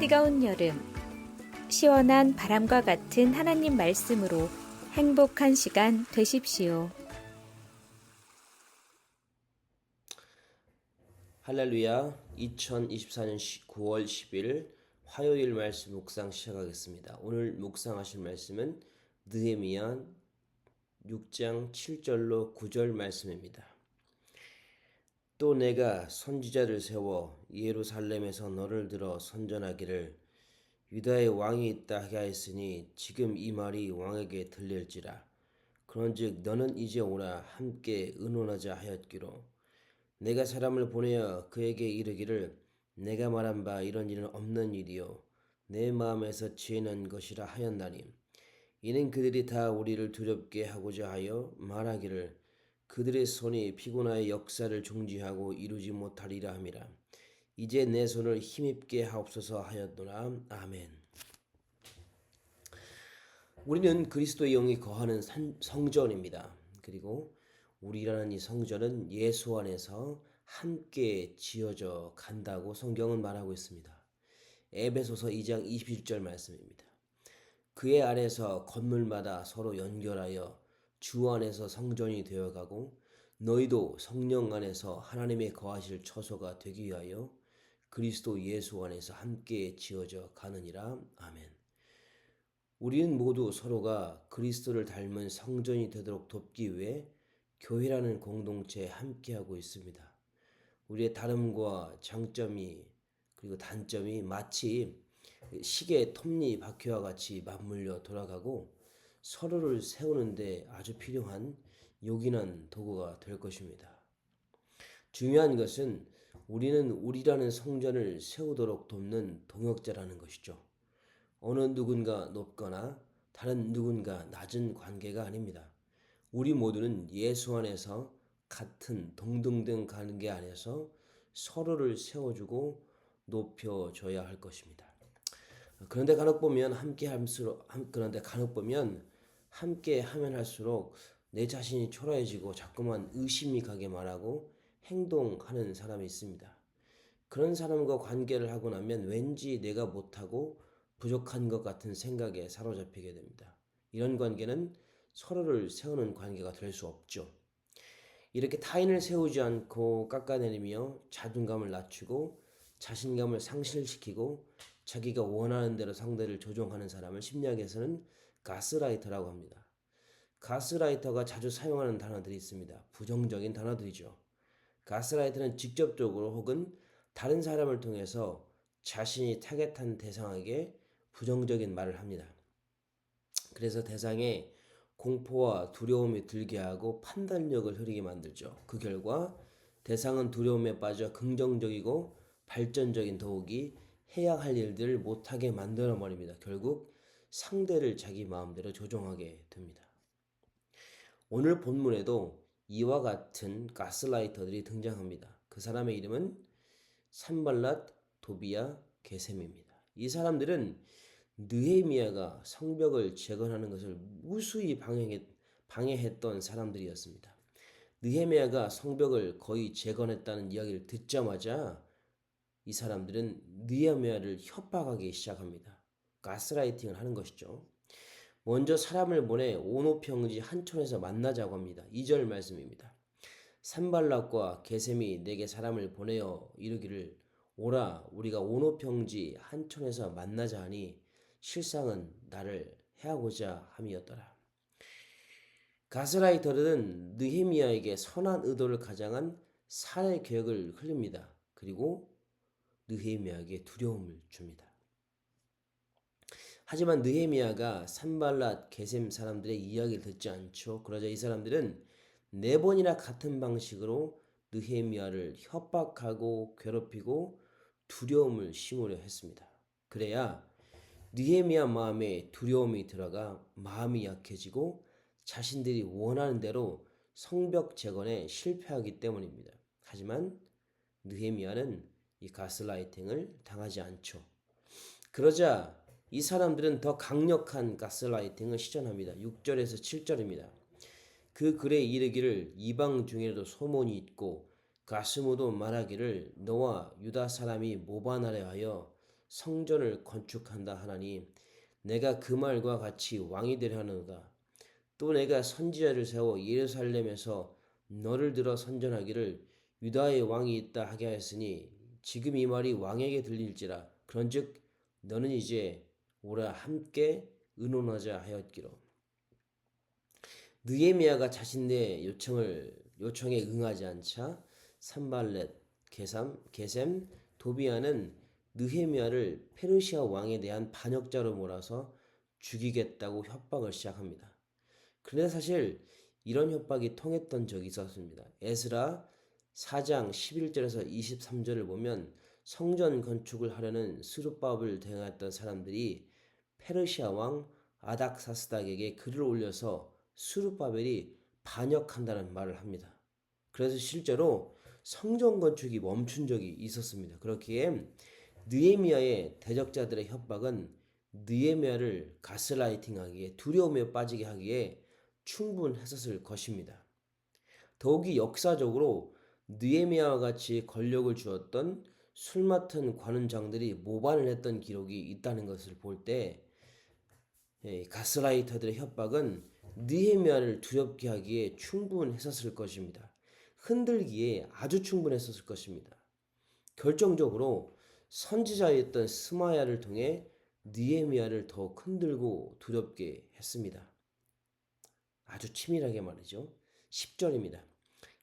뜨거운 여름, 시원한 바람과 같은 하나님 말씀으로 행복한 시간 되십시오. 할렐루야. 2024년 9월 10일 화요일 말씀 묵상 시작하겠습니다. 오늘 묵상하실 말씀은 느헤미야 6장 7절로 9절 말씀입니다. 또 내가 선지자를 세워 예루살렘에서 너를 들어 선전하기를 유다의 왕이 있다 하게 하였으니 지금 이 말이 왕에게 들릴지라. 그런즉 너는 이제 오라 함께 의논하자 하였기로 내가 사람을 보내어 그에게 이르기를 내가 말한 바 이런 일은 없는 일이요 내 마음에서 지혜는 것이라 하였나니 이는 그들이 다 우리를 두렵게 하고자 하여 말하기를 그들의 손이 피곤하여 역사를 중지하고 이루지 못하리라 함이라. 이제 내 손을 힘입게 하옵소서 하였노라. 아멘. 우리는 그리스도의 영이 거하는 성전입니다. 그리고 우리라는 이 성전은 예수 안에서 함께 지어져 간다고 성경은 말하고 있습니다. 에베소서 2장 21절 말씀입니다. 그의 안에서 건물마다 서로 연결하여 주 안에서 성전이 되어가고 너희도 성령 안에서 하나님의 거하실 처소가 되기 위하여 그리스도 예수 안에서 함께 지어져 가느니라. 아멘. 우리는 모두 서로가 그리스도를 닮은 성전이 되도록 돕기 위해 교회라는 공동체에 함께하고 있습니다. 우리의 다름과 장점이 그리고 단점이 마치 시계의 톱니바퀴와 같이 맞물려 돌아가고 서로를 세우는데 아주 필요한 요긴한 도구가 될 것입니다. 중요한 것은 우리는 우리라는 성전을 세우도록 돕는 동역자라는 것이죠. 어느 누군가 높거나 다른 누군가 낮은 관계가 아닙니다. 우리 모두는 예수 안에서 같은 동등된 관계 안에서 서로를 세워주고 높여줘야 할 것입니다. 그런데 간혹 보면 함께 하면 할수록 내 자신이 초라해지고 자꾸만 의심이 가게 말하고 행동하는 사람이 있습니다. 그런 사람과 관계를 하고 나면 왠지 내가 못하고 부족한 것 같은 생각에 사로잡히게 됩니다. 이런 관계는 서로를 세우는 관계가 될 수 없죠. 이렇게 타인을 세우지 않고 깎아내리며 자존감을 낮추고 자신감을 상실시키고 자기가 원하는 대로 상대를 조종하는 사람을 심리학에서는 가스라이터라고 합니다. 가스라이터가 자주 사용하는 단어들이 있습니다. 부정적인 단어들이죠. 가스라이터는 직접적으로 혹은 다른 사람을 통해서 자신이 타겟한 대상에게 부정적인 말을 합니다. 그래서 대상에 공포와 두려움이 들게 하고 판단력을 흐리게 만들죠. 그 결과 대상은 두려움에 빠져 긍정적이고 발전적인 더욱이 해야 할 일들을 못하게 만들어 버립니다. 결국 상대를 자기 마음대로 조종하게 됩니다. 오늘 본문에도 이와 같은 가스라이터들이 등장합니다. 그 사람의 이름은 산발랏, 도비야, 게셈입니다. 이 사람들은 느헤미야가 성벽을 재건하는 것을 무수히 방해했던 사람들이었습니다. 느헤미야가 성벽을 거의 재건했다는 이야기를 듣자마자 이 사람들은 느헤미야를 협박하기 시작합니다. 가스라이팅을 하는 것이죠. 먼저 사람을 보내 오노평지 한촌에서 만나자고 합니다. 2절 말씀입니다. 산발락과 게셈이 내게 사람을 보내어 이르기를 오라 우리가 오노평지 한촌에서 만나자 하니 실상은 나를 해하고자 함이었더라. 가스라이터들은 느헤미야에게 선한 의도를 가장한 살해 계획을 흘립니다. 그리고 느헤미야에게 두려움을 줍니다. 하지만 느헤미야가 산발랏 게셈 사람들의 이야기를 듣지 않죠. 그러자 이 사람들은 4번이나 같은 방식으로 느헤미야를 협박하고 괴롭히고 두려움을 심으려 했습니다. 그래야 느헤미야 마음에 두려움이 들어가 마음이 약해지고 자신들이 원하는 대로 성벽 재건에 실패하기 때문입니다. 하지만 느헤미야는 이 가스라이팅을 당하지 않죠. 그러자 이 사람들은 더 강력한 가스라이팅을 시전합니다. 6절에서 7절입니다. 그 글에 이르기를 이방 중에도 소문이 있고 가스무도 말하기를 너와 유다 사람이 모반하려 하여 성전을 건축한다 하나니 내가 그 말과 같이 왕이 되려 하노다. 또 내가 선지자를 세워 예루살렘에서 너를 들어 선전하기를 유다의 왕이 있다 하게 하였으니 지금 이 말이 왕에게 들릴지라. 그런즉 너는 이제 오라 함께 의논하자 하였기로. 느헤미야가 자신의 요청에 응하지 않자 산발렛, 게셈, 도비아는 느헤미야를 페르시아 왕에 대한 반역자로 몰아서 죽이겠다고 협박을 시작합니다. 그런데 사실 이런 협박이 통했던 적이 있었습니다. 에스라 4장 11절에서 23절을 보면 성전 건축을 하려는 스룹바벨을 대응했던 사람들이 페르시아 왕 아닥사스닥에게 글을 올려서 스룹바벨이 반역한다는 말을 합니다. 그래서 실제로 성전 건축이 멈춘 적이 있었습니다. 그렇기에 느헤미야의 대적자들의 협박은 느헤미야를 가스라이팅하기에 두려움에 빠지게 하기에 충분했었을 것입니다. 더욱이 역사적으로 느헤미야와 같이 권력을 주었던 술 맡은 관원장들이 모반을 했던 기록이 있다는 것을 볼 때 가스라이터들의 협박은 느헤미야를 두렵게 하기에 충분했었을 것입니다. 흔들기에 아주 충분했었을 것입니다. 결정적으로 선지자였던 스마야를 통해 느헤미야를 더욱 흔들고 두렵게 했습니다. 아주 치밀하게 말이죠. 10절입니다.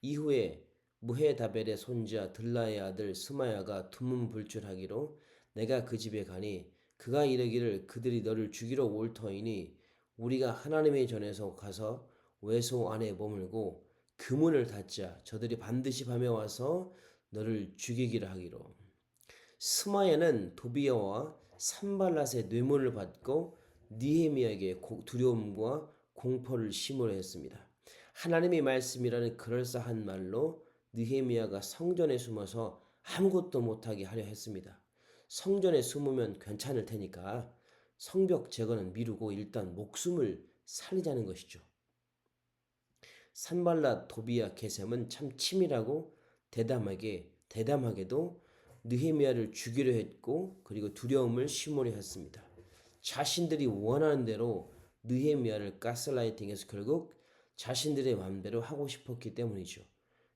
이후에 무헤다벨의 손자 들라의 아들 스마야가 두문불출하기로 내가 그 집에 가니 그가 이르기를 그들이 너를 죽이러 올 터이니 우리가 하나님의 전에서 가서 외소 안에 머물고 그 문을 닫자. 저들이 반드시 밤에 와서 너를 죽이기를 하기로. 스마야는 도비야와 산발랏의 뇌물을 받고 느헤미야에게 두려움과 공포를 심으려 했습니다. 하나님의 말씀이라는 그럴싸한 말로 느헤미야가 성전에 숨어서 아무것도 못하게 하려 했습니다. 성전에 숨으면 괜찮을 테니까 성벽 제거는 미루고 일단 목숨을 살리자는 것이죠. 산발랏, 도비야, 게셈은 참 치밀하고 대담하게도 느헤미야를 죽이려 했고 그리고 두려움을 심으려 했습니다. 자신들이 원하는 대로 느헤미야를 가스라이팅해서 결국 자신들의 마음대로 하고 싶었기 때문이죠.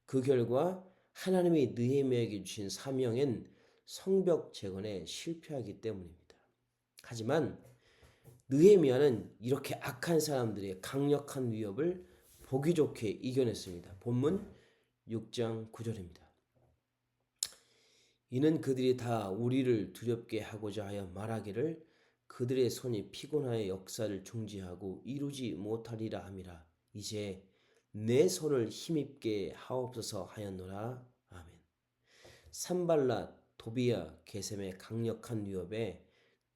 그 결과 하나님이 느헤미야에게 주신 사명은 성벽 재건에 실패하기 때문입니다. 하지만 느헤미야는 이렇게 악한 사람들의 강력한 위협을 보기 좋게 이겨냈습니다. 본문 6장 9절입니다. 이는 그들이 다 우리를 두렵게 하고자 하여 말하기를 그들의 손이 피곤하여 역사를 중지하고 이루지 못하리라 함이라. 이제 내 손을 힘입게 하옵소서 하였노라. 아멘. 산발랏, 도비야, 게셈의 강력한 위협에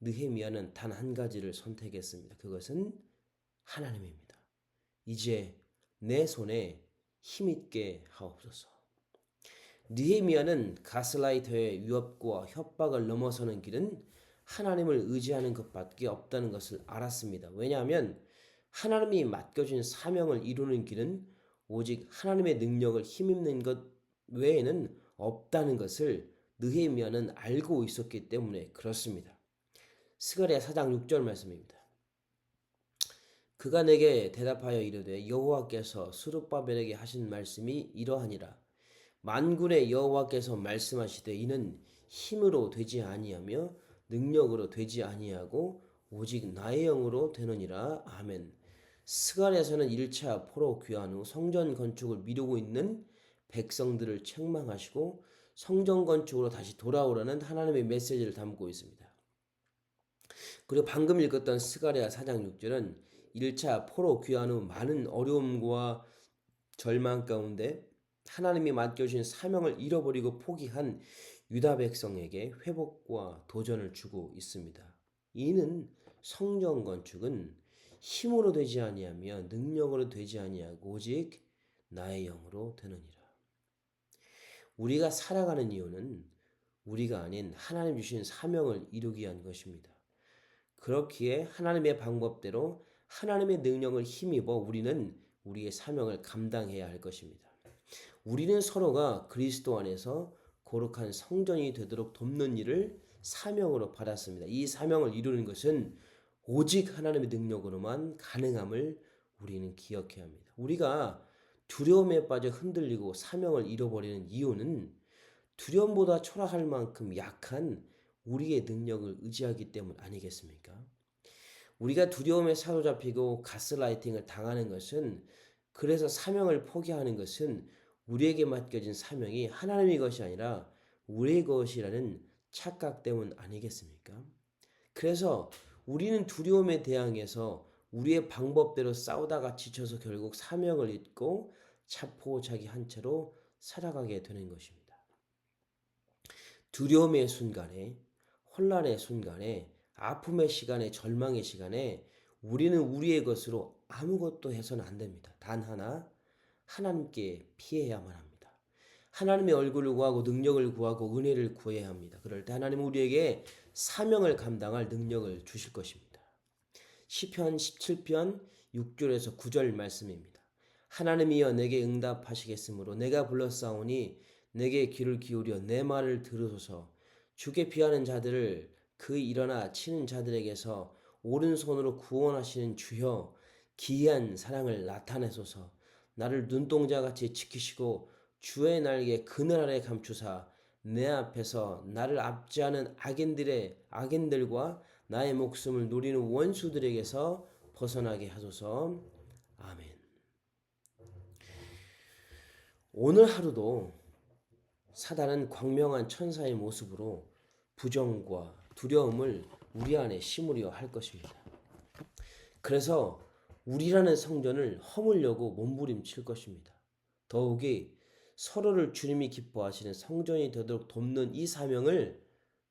느헤미야는 단 한 가지를 선택했습니다. 그것은 하나님입니다. 이제 내 손에 힘있게 하옵소서. 느헤미야는 가스라이터의 위협과 협박을 넘어서는 길은 하나님을 의지하는 것밖에 없다는 것을 알았습니다. 왜냐하면 하나님이 맡겨준 사명을 이루는 길은 오직 하나님의 능력을 힘입는 것 외에는 없다는 것을 느헤미야는 알고 있었기 때문에 그렇습니다. 스가랴 4장 6절 말씀입니다. 그가 내게 대답하여 이르되 여호와께서 스룹바벨에게 하신 말씀이 이러하니라. 만군의 여호와께서 말씀하시되 이는 힘으로 되지 아니하며 능력으로 되지 아니하고 오직 나의 영으로 되느니라. 아멘. 스가랴에서는 1차 포로 귀환 후 성전 건축을 미루고 있는 백성들을 책망하시고 성전 건축으로 다시 돌아오라는 하나님의 메시지를 담고 있습니다. 그리고 방금 읽었던 스가랴 4장 6절은 1차 포로 귀환 후 많은 어려움과 절망 가운데 하나님이 맡겨주신 사명을 잃어버리고 포기한 유다 백성에게 회복과 도전을 주고 있습니다. 이는 성전 건축은 힘으로 되지 아니하며 능력으로 되지 아니하고 오직 나의 영으로 되느니라. 우리가 살아가는 이유는 우리가 아닌 하나님 주신 사명을 이루기 위한 것입니다. 그렇기에 하나님의 방법대로 하나님의 능력을 힘입어 우리는 우리의 사명을 감당해야 할 것입니다. 우리는 서로가 그리스도 안에서 거룩한 성전이 되도록 돕는 일을 사명으로 받았습니다. 이 사명을 이루는 것은 오직 하나님의 능력으로만 가능함을 우리는 기억해야 합니다. 우리가 두려움에 빠져 흔들리고 사명을 잃어버리는 이유는 두려움보다 초라할 만큼 약한 우리의 능력을 의지하기 때문 아니겠습니까? 우리가 두려움에 사로잡히고 가스라이팅을 당하는 것은, 그래서 사명을 포기하는 것은 우리에게 맡겨진 사명이 하나님의 것이 아니라 우리의 것이라는 착각 때문 아니겠습니까? 그래서 우리는 두려움에 대항해서 우리의 방법대로 싸우다가 지쳐서 결국 사명을 잊고 자포자기한 채로 살아가게 되는 것입니다. 두려움의 순간에, 혼란의 순간에, 아픔의 시간에, 절망의 시간에 우리는 우리의 것으로 아무것도 해서는 안 됩니다. 단 하나, 하나님께 피해야만 합니다. 하나님의 얼굴을 구하고 능력을 구하고 은혜를 구해야 합니다. 그럴 때 하나님은 우리에게 사명을 감당할 능력을 주실 것입니다. 시편 17편 6절에서 9절 말씀입니다. 하나님이여 내게 응답하시겠으므로 내가 불렀사오니 내게 귀를 기울여 내 말을 들으소서. 주께 피하는 자들을 그 일어나 치는 자들에게서 오른손으로 구원하시는 주여, 기이한 사랑을 나타내소서. 나를 눈동자같이 지키시고 주의 날개 그늘 아래 감추사 내 앞에서 나를 압제하는 악인들과 나의 목숨을 노리는 원수들에게서 벗어나게 하소서. 아멘. 오늘 하루도 사단은 광명한 천사의 모습으로 부정과 두려움을 우리 안에 심으려 할 것입니다. 그래서 우리라는 성전을 허물려고 몸부림칠 것입니다. 더욱이 서로를 주님이 기뻐하시는 성전이 되도록 돕는 이 사명을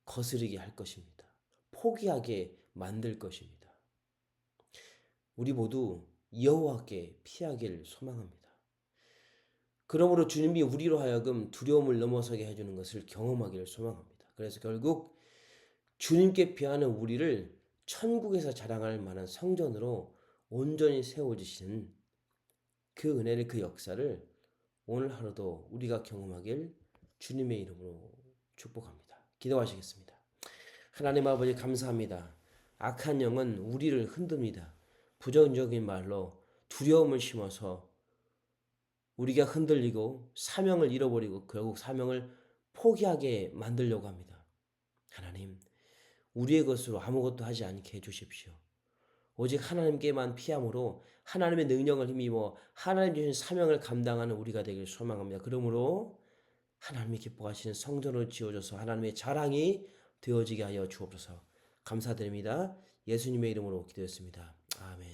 거스르게 할 것입니다. 포기하게 만들 것입니다. 우리 모두 여호와께 피하기를 소망합니다. 그러므로 주님이 우리로 하여금 두려움을 넘어서게 해주는 것을 경험하기를 소망합니다. 그래서 결국 주님께 피하는 우리를 천국에서 자랑할 만한 성전으로 온전히 세워주시는 그 은혜를, 그 역사를 오늘 하루도 우리가 경험하길 주님의 이름으로 축복합니다. 기도하시겠습니다. 하나님 아버지 감사합니다. 악한 영은 우리를 흔듭니다. 부정적인 말로 두려움을 심어서 우리가 흔들리고 사명을 잃어버리고 결국 사명을 포기하게 만들려고 합니다. 하나님, 우리의 것으로 아무것도 하지 않게 해주십시오. 오직 하나님께만 피함으로 하나님의 능력을 힘입어 하나님 주신 사명을 감당하는 우리가 되길 소망합니다. 그러므로 하나님이 기뻐하시는 성전으로 지어져서 하나님의 자랑이 되어지게 하여 주옵소서. 감사드립니다. 예수님의 이름으로 기도했습니다. 아멘.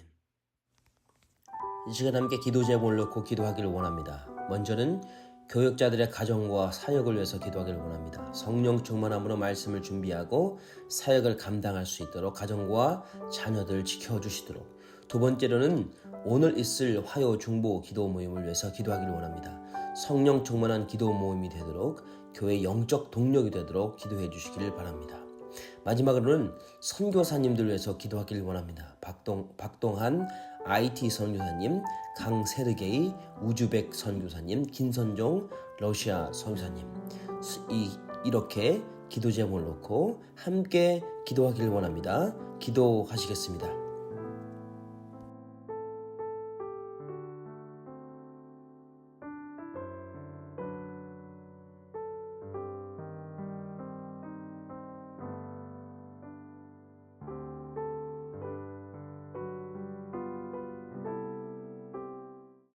이 시간 함께 기도 제목을 놓고 기도하기를 원합니다. 먼저는 교역자들의 가정과 사역을 위해서 기도하기를 원합니다. 성령 충만함으로 말씀을 준비하고 사역을 감당할 수 있도록 가정과 자녀들 지켜주시도록. 두 번째로는 오늘 있을 화요 중보 기도 모임을 위해서 기도하기를 원합니다. 성령 충만한 기도 모임이 되도록, 교회 영적 동력이 되도록 기도해 주시기를 바랍니다. 마지막으로는 선교사님들 위해서 기도하기를 원합니다. 박동한 IT 선교사님, 강세르게이 우즈벡 선교사님, 김선종 러시아 선교사님, 이렇게 기도 제목을 놓고 함께 기도하기를 원합니다. 기도하시겠습니다.